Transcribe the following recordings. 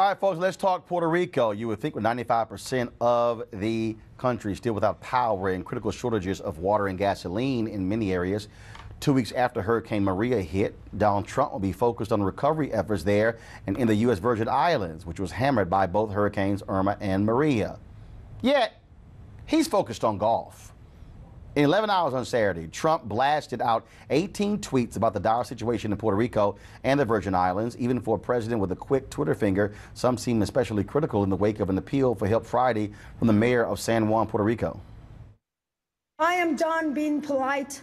All right, folks, let's talk Puerto Rico. You would think with 95% of the country still without power and critical shortages of water and gasoline in many areas. 2 weeks after Hurricane Maria hit, Donald Trump will be focused on recovery efforts there and in the U.S. Virgin Islands, which was hammered by both Hurricanes Irma and Maria. Yet, he's focused on golf. In 11 hours on Saturday, Trump blasted out 18 tweets about the dire situation in Puerto Rico and the Virgin Islands. Even for a president with a quick Twitter finger, some seem especially critical in the wake of an appeal for help Friday from the mayor of San Juan, Puerto Rico. I am done being polite.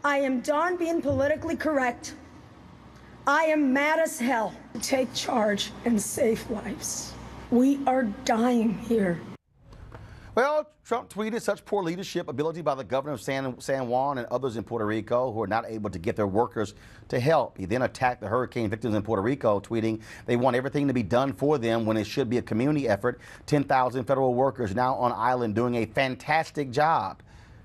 I am done being politically correct. I am mad as hell. Take charge and save lives. We are dying here. Well, Trump tweeted such poor leadership ability by the governor of San Juan and others in Puerto Rico who are not able to get their workers to help. He then attacked the hurricane victims in Puerto Rico, tweeting they want everything to be done for them when it should be a community effort. 10,000 federal workers now on island doing a fantastic job.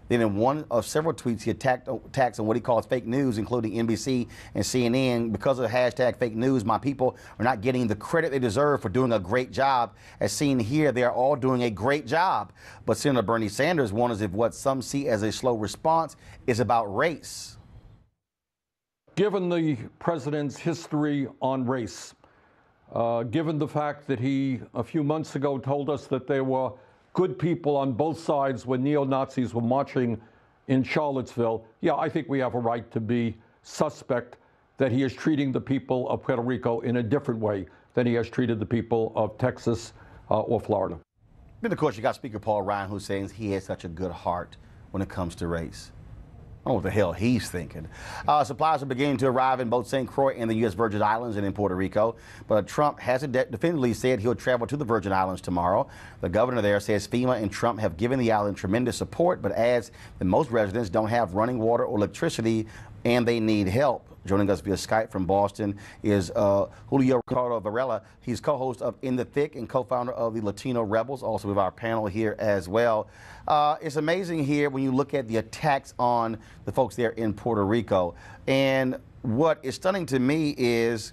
Then in one of several tweets, he attacks on what he calls fake news, including NBC and CNN. Because of the hashtag fake news, my people are not getting the credit they deserve for doing a great job. As seen here, they are all doing a great job. But Senator Bernie Sanders wonders if what some see as a slow response is about race. Given the president's history on race, given the fact that he a few months ago told us that there were good people on both sides when neo-Nazis were marching in Charlottesville, yeah, I think we have a right to be suspect that he is treating the people of Puerto Rico in a different way than he has treated the people of Texas or Florida. Then, of course, you got Speaker Paul Ryan, who's saying he has such a good heart when it comes to race. I don't know what the hell he's thinking. Supplies are beginning to arrive in both St. Croix and the U.S. Virgin Islands and in Puerto Rico. But Trump hasn't definitively said he'll travel to the Virgin Islands tomorrow. The governor there says FEMA and Trump have given the island tremendous support, but adds that most residents don't have running water or electricity and they need help. Joining us via Skype from Boston is Julio Ricardo Varela. He's co-host of In the Thick and co-founder of the Latino Rebels, also with our panel here as well. It's amazing here when you look at the attacks on the folks there in Puerto Rico. And what is stunning to me is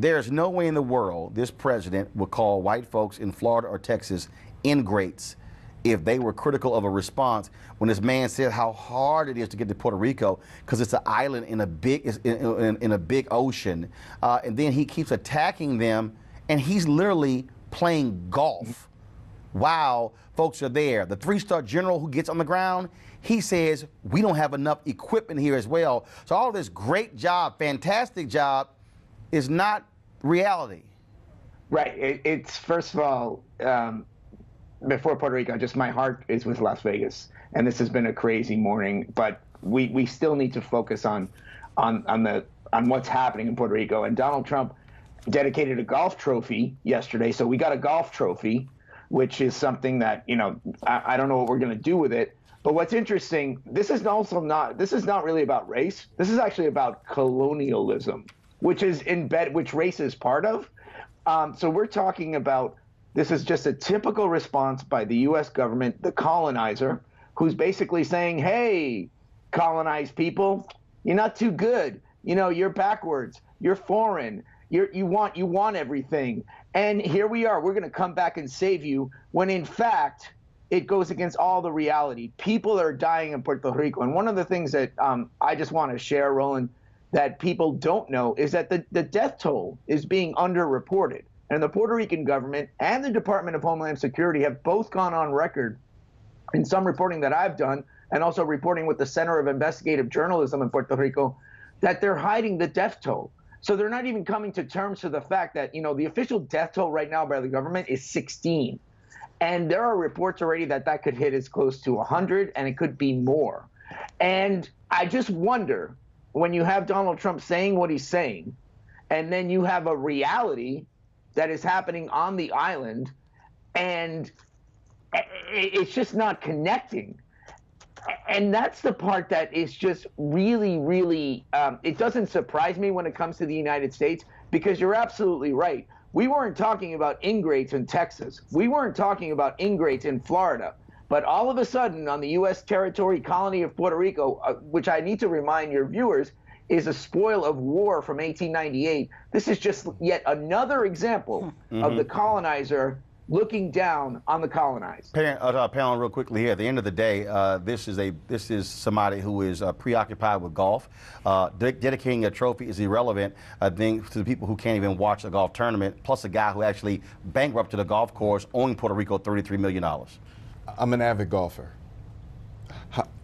there's no way in the world this president would call white folks in Florida or Texas ingrates if they were critical of a response when this man said how hard it is to get to Puerto Rico because it's an island in a big ocean, and then he keeps attacking them, and he's literally playing golf while folks are there. The three-star general who gets on the ground, he says we don't have enough equipment here as well. So all this great job, fantastic job, is not reality. Right. It's first of all. Before Puerto Rico, just my heart is with Las Vegas, and this has been a crazy morning. But we still need to focus on what's happening in Puerto Rico. And Donald Trump dedicated a golf trophy yesterday, so we got a golf trophy, which is something that I don't know what we're going to do with it. But what's interesting, this is not really about race. This is actually about colonialism, which race is part of. So we're talking about. This is just a typical response by the U.S. government, the colonizer, who's basically saying, hey, colonized people, you're not too good. You're backwards. You're foreign. You want everything. And here we are. We're going to come back and save you when, in fact, it goes against all the reality. People are dying in Puerto Rico. And one of the things that I just want to share, Roland, that people don't know is that the death toll is being underreported. And the Puerto Rican government and the Department of Homeland Security have both gone on record in some reporting that I've done and also reporting with the Center of Investigative Journalism in Puerto Rico that they're hiding the death toll. So they're not even coming to terms to the fact that, the official death toll right now by the government is 16. And there are reports already that could hit as close to 100 and it could be more. And I just wonder when you have Donald Trump saying what he's saying and then you have a reality that is happening on the island, and it's just not connecting. And that's the part that is just really, really, it doesn't surprise me when it comes to the United States, because you're absolutely right. We weren't talking about ingrates in Texas. We weren't talking about ingrates in Florida. But all of a sudden, on the U.S. territory colony of Puerto Rico, which I need to remind your viewers, is a spoil of war from 1898. This is just yet another example of the colonizer looking down on the colonized. Panel, real quickly here. At the end of the day, this is somebody who is preoccupied with golf. Dedicating a trophy is irrelevant, I think, to the people who can't even watch a golf tournament. Plus, a guy who actually bankrupted a golf course, owing Puerto Rico $33 million. I'm an avid golfer.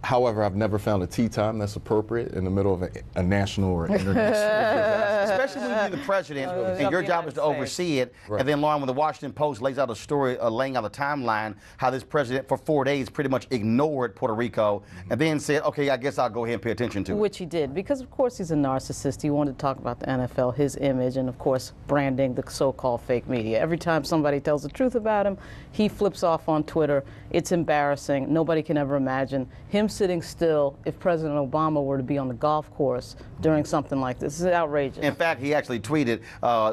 However, I've never found a tee time that's appropriate in the middle of a national or international. Especially when you're the president, and your job is to oversee it. Right. And then, Lauren, when the Washington Post lays out a story laying out the timeline, how this president for 4 days pretty much ignored Puerto Rico, and then said, okay, I guess I'll go ahead and pay attention to it. Which he did, because of course he's a narcissist. He wanted to talk about the NFL, his image, and of course branding the so-called fake media. Every time somebody tells the truth about him, he flips off on Twitter. It's embarrassing. Nobody can ever imagine him sitting still if President Obama were to be on the golf course during something like this. This is outrageous. In fact, he actually tweeted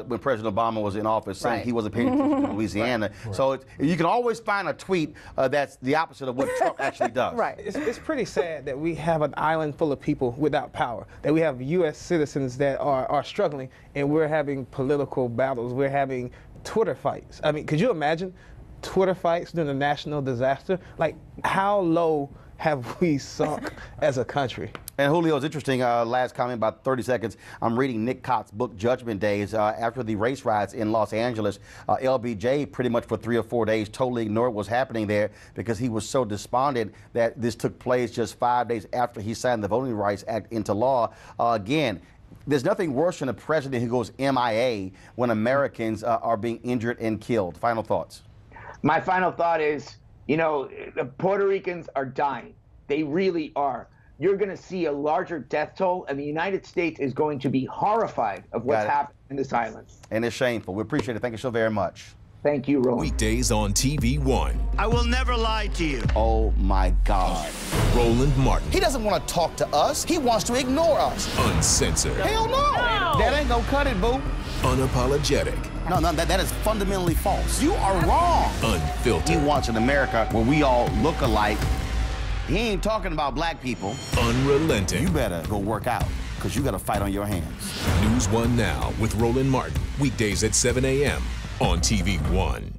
when President Obama was in office saying he wasn't paying attention to Louisiana. Right. So you can always find a tweet that's the opposite of what Trump actually does. Right. It's pretty sad that we have an island full of people without power, that we have U.S. citizens that are struggling, and we're having political battles. We're having Twitter fights. I mean, could you imagine Twitter fights during a national disaster? Like, how low have we sunk as a country? And Julio, it's interesting, last comment, about 30 seconds. I'm reading Nick Cott's book, Judgment Days. After the race riots in Los Angeles, LBJ pretty much for 3 or 4 days totally ignored what was happening there because he was so despondent that this took place just 5 days after he signed the Voting Rights Act into law. Again, there's nothing worse than a president who goes MIA when Americans are being injured and killed. Final thoughts. My final thought is, you know, the Puerto Ricans are dying. They really are. You're going to see a larger death toll, and the United States is going to be horrified of what's happened in this island. And it's shameful. We appreciate it. Thank you so very much. Thank you, Roland. Weekdays on TV One. I will never lie to you. Oh, my God. Roland Martin. He doesn't want to talk to us. He wants to ignore us. Uncensored. Hell no. That ain't gonna cut it, boo. Unapologetic. No, that is fundamentally false. You are wrong. Unfiltered. He wants an America where we all look alike. He ain't talking about black people. Unrelenting. You better go work out, because you got a fight on your hands. NewsOne Now with Roland Martin. Weekdays at 7 a.m. on TV One.